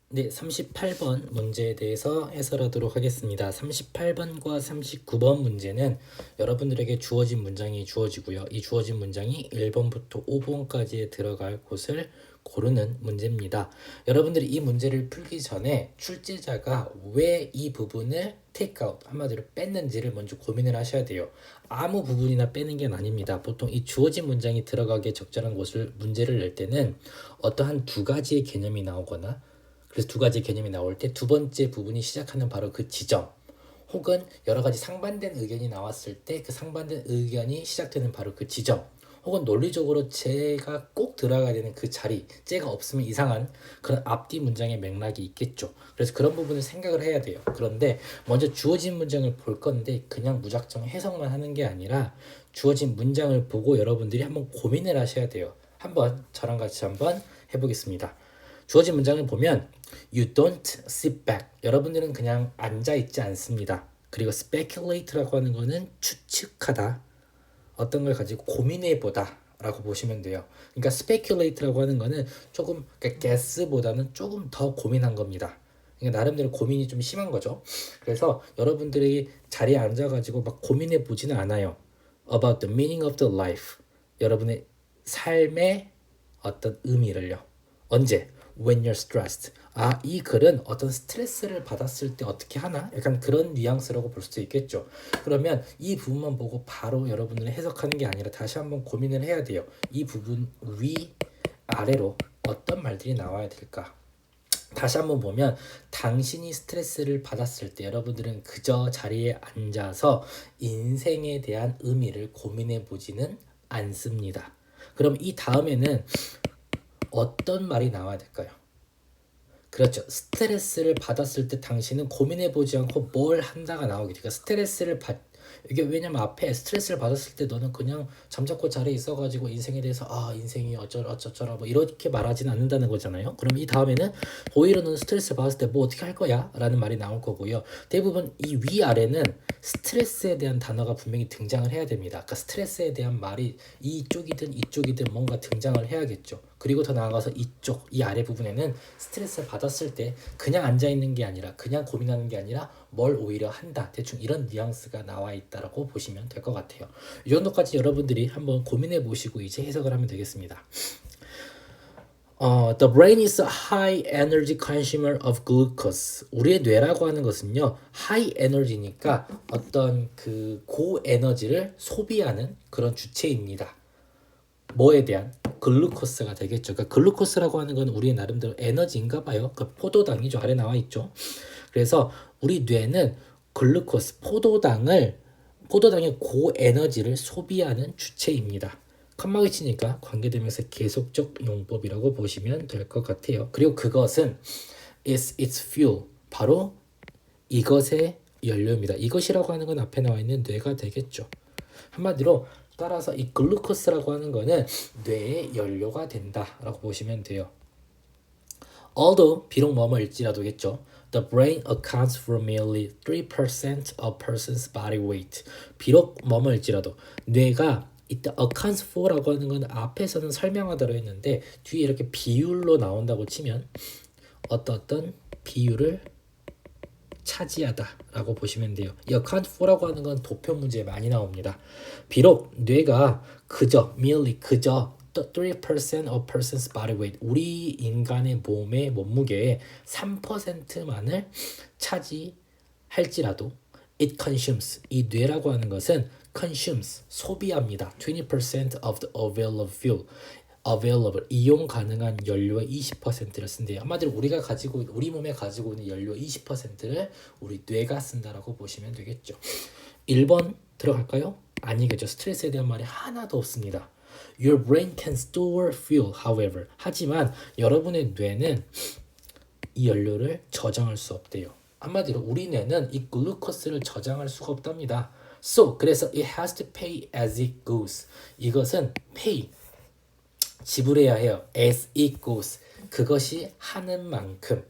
네, 38번 문제에 대해서 해설하도록 하겠습니다. 38번과 39번 문제는 여러분들에게 주어진 문장이 주어지고요. 이 주어진 문장이 1번부터 5번까지에 들어갈 곳을 고르는 문제입니다. 여러분들이 이 문제를 풀기 전에 출제자가 왜 이 부분을 take out, 한마디로 뺐는지를 먼저 고민을 하셔야 돼요. 아무 부분이나 빼는 게 아닙니다. 보통 이 주어진 문장이 들어가기에 적절한 곳을 문제를 낼 때는 어떠한 두 가지의 개념이 나오거나 그래서 두 가지 개념이 나올 때 두 번째 부분이 시작하는 바로 그 지점 혹은 여러 가지 상반된 의견이 나왔을 때 그 상반된 의견이 시작되는 바로 그 지점 혹은 논리적으로 쟤가 꼭 들어가야 되는 그 자리 쟤가 없으면 이상한 그런 앞뒤 문장의 맥락이 있겠죠. 그래서 그런 부분을 생각을 해야 돼요. 그런데 먼저 주어진 문장을 볼 건데 그냥 무작정 해석만 하는 게 아니라 주어진 문장을 보고 여러분들이 한번 고민을 하셔야 돼요. 한번 저랑 같이 한번 해보겠습니다. 주어진 문장을 보면 You don't sit back. 여러분들은 그냥 앉아있지 않습니다. 그리고 speculate라고 하는 거는 추측하다. 어떤 걸 가지고 고민해보다 라고 보시면 돼요. 그러니까 speculate라고 하는 거는 조금 그러니까 guess보다는 조금 더 고민한 겁니다. 그러니까 나름대로 고민이 좀 심한 거죠. 그래서 여러분들이 자리에 앉아가지고 막 고민해 보지는 않아요. About the meaning of the life. 여러분의 삶의 어떤 의미를요. 언제? When you're stressed. 아, 이 글은 어떤 스트레스를 받았을 때 어떻게 하나? 약간 그런 뉘앙스라고 볼 수도 있겠죠. 그러면 이 부분만 보고 바로 여러분들은 해석하는 게 아니라 다시 한번 고민을 해야 돼요. 이 부분 위, 아래로 어떤 말들이 나와야 될까? 다시 한번 보면 당신이 스트레스를 받았을 때 여러분들은 그저 자리에 앉아서 인생에 대한 의미를 고민해 보지는 않습니다. 그럼 이 다음에는 어떤 말이 나와야 될까요? 그렇죠. 스트레스를 받았을 때 당신은 고민해보지 않고 뭘 한다가 나오게 돼요. 그러니까 스트레스를 받 이게 왜냐면 앞에 스트레스를 받았을 때 너는 그냥 잠자코 자리에 있어가지고 인생에 대해서 아 인생이 어쩌라 뭐 이렇게 말하지는 않는다는 거잖아요. 그럼 이 다음에는 오히려 너는 스트레스를 받았을 때 뭐 어떻게 할 거야? 라는 말이 나올 거고요. 대부분 이 위아래는 스트레스에 대한 단어가 분명히 등장을 해야 됩니다. 그러니까 스트레스에 대한 말이 이쪽이든 뭔가 등장을 해야겠죠. 그리고 더 나아가서 이 아래 부분에는 스트레스를 받았을 때 그냥 앉아있는 게 아니라 그냥 고민하는 게 아니라 뭘 오히려 한다. 대충 이런 뉘앙스가 나와 있다라고 보시면 될 것 같아요. 이 정도까지 여러분들이 한번 고민해 보시고 이제 해석을 하면 되겠습니다. The brain is a high energy consumer of glucose. 우리의 뇌라고 하는 것은요, high energy니까 어떤 그 고에너지를 소비하는 그런 주체입니다. 뭐에 대한? 글루코스가 되겠죠. 그러니까 글루코스라고 하는 건 우리의 나름대로 에너지인가 봐요. 그 포도당이죠. 아래 나와 있죠. 그래서 우리 뇌는 글루코스, 포도당의 고에너지를 소비하는 주체입니다. 칸막이 치니까 관계되면서 계속적 용법이라고 보시면 될 것 같아요. 그리고 그것은 is its fuel, 바로 이것의 연료입니다. 이것이라고 하는 건 앞에 나와 있는 뇌가 되겠죠. 한마디로 따라서 이 글루코스라고 하는 거는 뇌의 연료가 된다라고 보시면 돼요. Although 비록 뭐뭐일지라도겠죠. The brain accounts for merely 3% of person's body weight. 비록 뭐뭐일지라도 뇌가 이때 accounts for라고 하는 건 앞에서는 설명하다로 했는데 뒤에 이렇게 비율로 나온다고 치면 어떤 비율을 차지하다라고 보시면 돼요. 이 account for라고 하는 건 도표 문제에 많이 나옵니다. 비록 뇌가 merely 그저 3% of person's body weight, 우리 인간의 몸의 몸무게의 3%만을 차지할지라도 it consumes, 이 뇌라고 하는 것은 consumes, 소비합니다. 20% of the available fuel, available, 이용 가능한 연료의 20%를 쓴대요. 한마디로 우리 몸에 가지고 있는 연료의 20%를 우리 뇌가 쓴다라고 보시면 되겠죠. 1번 들어갈까요? 아니겠죠. 스트레스에 대한 말이 하나도 없습니다. Your brain can store fuel, however. 하지만 여러분의 뇌는 이 연료를 저장할 수 없대요. 한마디로 우리 뇌는 이 글루코스를 저장할 수가 없답니다. So, 그래서 it has to pay as it goes. 이것은 pay, 지불해야 해요. As it goes. 그것이 하는 만큼.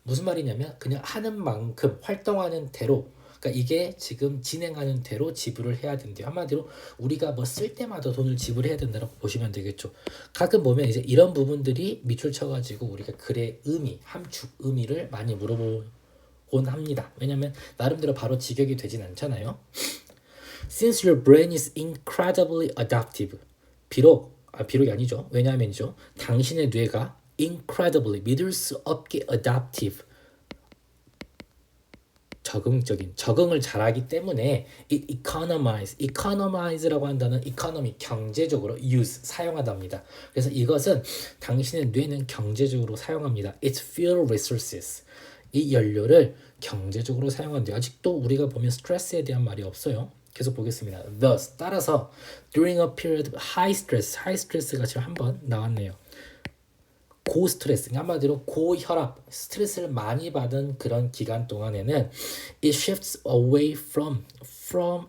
무슨 말이냐면 그냥 하는 만큼 활동하는 대로 그러니까 이게 지금 진행하는 대로 지불을 해야 된대요. 한마디로 우리가 뭐 쓸 때마다 돈을 지불해야 된다고 보시면 되겠죠. 가끔 보면 이제 이런 부분들이 밑줄 쳐가지고 우리가 글의 의미, 함축 의미를 많이 물어보곤 합니다. 왜냐면 나름대로 바로 직역이 되진 않잖아요. Since your brain is incredibly adaptive. 비록이 아니죠. 왜냐하면요. 당신의 뇌가 incredibly, 믿을 수 없게 adaptive, 적응을 잘하기 때문에 it economize라고 한다는 economy, 경제적으로 use, 사용하답니다. 그래서 이것은 당신의 뇌는 경제적으로 사용합니다. It's fuel resources. 이 연료를 경제적으로 사용한대요. 아직도 우리가 보면 스트레스에 대한 말이 없어요. 계속 보겠습니다. Thus, 따라서 during a period of high stress가 지금 한번 나왔네요. 고스트레스, 한마디로 고혈압, 스트레스를 많이 받은 그런 기간 동안에는 it shifts away from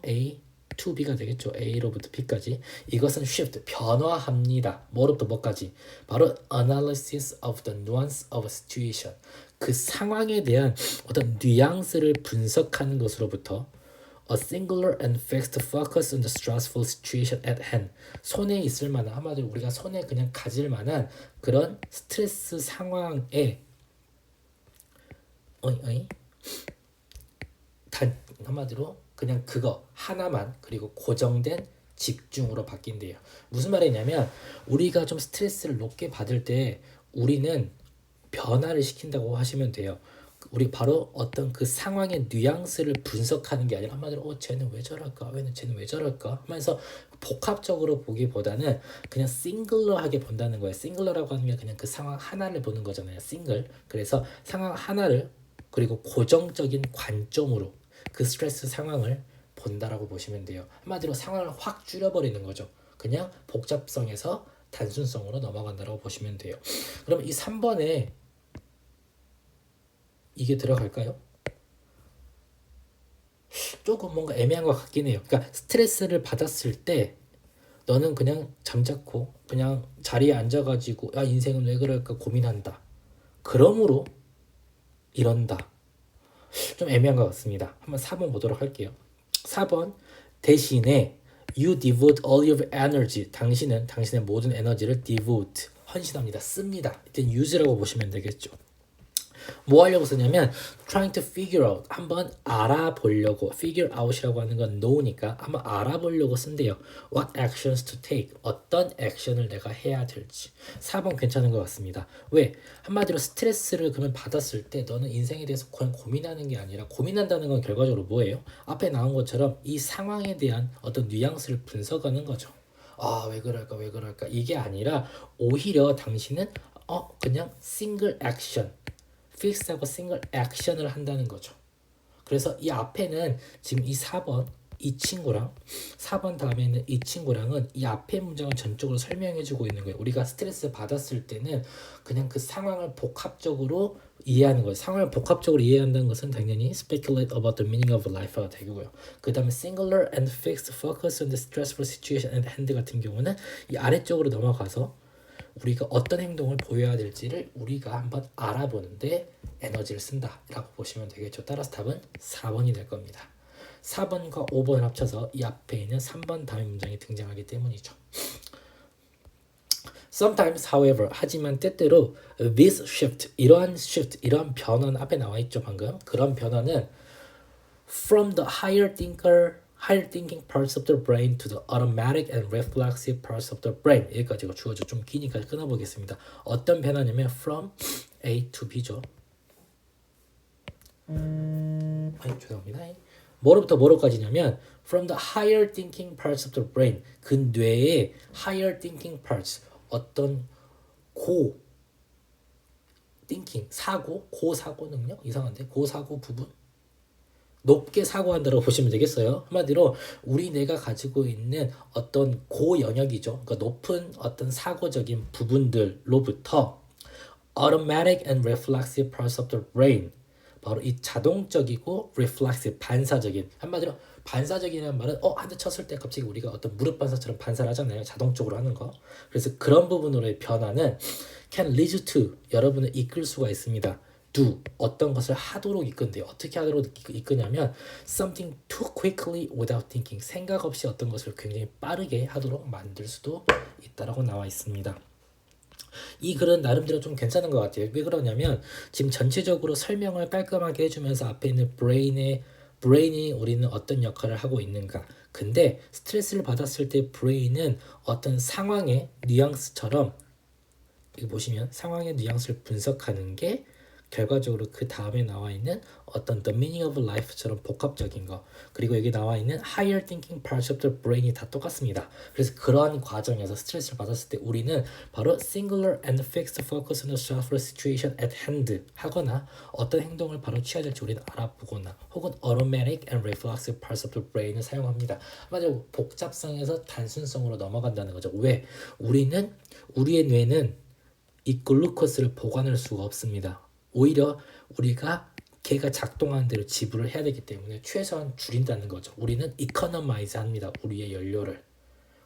A to B가 되겠죠. A로부터 B까지. 이것은 shift, 변화합니다. 뭐로부터 뭐까지? 바로 analysis of the nuance of a situation. 그 상황에 대한 어떤 뉘앙스를 분석하는 것으로부터 a singular and fixed focus on the stressful situation at hand. 손에 있을 만한, 한마디로 우리가 손에 그냥 가질 만한 그런 스트레스 상황에 한마디로 그냥 그거 하나만, 그리고 고정된 집중으로 바뀐대요. 무슨 말이냐면 우리가 좀 스트레스를 높게 받을 때 우리는 변화를 시킨다고 하시면 돼요. 우리 바로 어떤 그 상황의 뉘앙스를 분석하는 게 아니라 한마디로 쟤는 왜 저럴까? 쟤는 왜 저럴까? 하면서 복합적으로 보기보다는 그냥 싱글러하게 본다는 거예요. 싱글러라고 하는 게 그냥 그 상황 하나를 보는 거잖아요. 싱글. 그래서 상황 하나를, 그리고 고정적인 관점으로 그 스트레스 상황을 본다라고 보시면 돼요. 한마디로 상황을 확 줄여버리는 거죠. 그냥 복잡성에서 단순성으로 넘어간다라고 보시면 돼요. 그럼 이 3번에 이게 들어갈까요? 조금 뭔가 애매한 것 같긴 해요. 그러니까 스트레스를 받았을 때 너는 그냥 잠자코 그냥 자리에 앉아가지고 야 인생은 왜 그럴까 고민한다. 그러므로 이런다. 좀 애매한 것 같습니다. 한번 4번 보도록 할게요. 4번 대신에 you devote all your energy. 당신은 당신의 모든 에너지를 devote, 헌신합니다. 씁니다. 이때 use라고 보시면 되겠죠. 뭐 하려고 쓰냐면 trying to figure out, 한번 알아보려고. figure out이라고 하는 건 know니까 한번 알아보려고 쓴대요. what actions to take, 어떤 액션을 내가 해야 될지. 4번 괜찮은 것 같습니다. 왜? 한마디로 스트레스를 그러면 받았을 때 너는 인생에 대해서 그냥 고민하는 게 아니라, 고민한다는 건 결과적으로 뭐예요? 앞에 나온 것처럼 이 상황에 대한 어떤 뉘앙스를 분석하는 거죠. 왜 그럴까 이게 아니라 오히려 당신은 그냥 싱글 액션, 픽스하고 싱글 액션을 한다는 거죠. 그래서 이 앞에는 지금 이 4번 이 친구랑 4번 다음에는 이 친구랑은 이 앞에 문장을 전적으로 설명해주고 있는 거예요. 우리가 스트레스 받았을 때는 그냥 그 상황을 복합적으로 이해하는 거예요. 상황을 복합적으로 이해한다는 것은 당연히 speculate about the meaning of life가 되고요. 그 다음에 singular and fixed focus on the stressful situation at hand 같은 경우는 이 아래쪽으로 넘어가서 우리가 어떤 행동을 보여야 될지를 우리가 한번 알아보는데 에너지를 쓴다 라고 보시면 되겠죠. 따라서 답은 4번이 될 겁니다. 4번과 5번을 합쳐서 이 앞에 있는 3번 다음의 문장이 등장하기 때문이죠. Sometimes, however, 하지만 때때로 this shift, 이러한 변화는 앞에 나와 있죠 방금. 그런 변화는 from the higher thinking parts of the brain to the automatic and reflexive parts of the brain. 여기까지가 주어져. 좀 기니까 끊어보겠습니다. 어떤 변화냐면 from A to B죠. 죄송합니다. 뭐로부터 뭐로까지냐면 from the higher thinking parts of the brain, 그 뇌의 higher thinking parts, 어떤 고 thinking, 고사고 능력? 이상한데? 고사고 부분? 높게 사고한다고 보시면 되겠어요. 한마디로 우리 뇌가 가지고 있는 어떤 고영역이죠. 그러니까 높은 어떤 사고적인 부분들로부터 automatic and reflexive parts of the brain, 바로 이 자동적이고 reflexive, 반사적인, 한마디로 반사적이라는 말은 한 대 쳤을 때 갑자기 우리가 어떤 무릎 반사처럼 반사를 하잖아요. 자동적으로 하는 거. 그래서 그런 부분으로의 변화는 can lead to, 여러분을 이끌 수가 있습니다. do 어떤 것을 하도록 이끈대요. 어떻게 하도록 이끄냐면 something too quickly without thinking 생각 없이 어떤 것을 굉장히 빠르게 하도록 만들 수도 있다라고 나와 있습니다. 이 글은 나름대로 좀 괜찮은 것 같아요. 왜 그러냐면 지금 전체적으로 설명을 깔끔하게 해주면서 앞에 있는 브레인이 우리는 어떤 역할을 하고 있는가. 근데 스트레스를 받았을 때 브레인은 어떤 상황의 뉘앙스처럼 여기 보시면 상황의 뉘앙스를 분석하는 게 결과적으로 그 다음에 나와 있는 어떤 the meaning of life처럼 복합적인 거 그리고 여기 나와 있는 higher thinking parts of the brain이 다 똑같습니다. 그래서 그러한 과정에서 스트레스를 받았을 때 우리는 바로 singular and fixed focus on the stressful situation at hand 하거나 어떤 행동을 바로 취해야 될지 우리는 알아보거나 혹은 automatic and reflexive parts of the brain을 사용합니다. 맞아요. 복잡성에서 단순성으로 넘어간다는 거죠. 왜? 우리의 뇌는 이 글루코스를 보관할 수가 없습니다. 오히려 우리가 걔가 작동하는 대로 지불을 해야 되기 때문에 최소한 줄인다는 거죠. 우리는 economize 합니다. 우리의 연료를.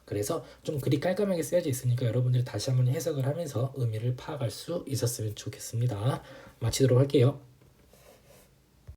그래서 좀 글이 깔끔하게 쓰여져 있으니까 여러분들이 다시 한번 해석을 하면서 의미를 파악할 수 있었으면 좋겠습니다. 마치도록 할게요.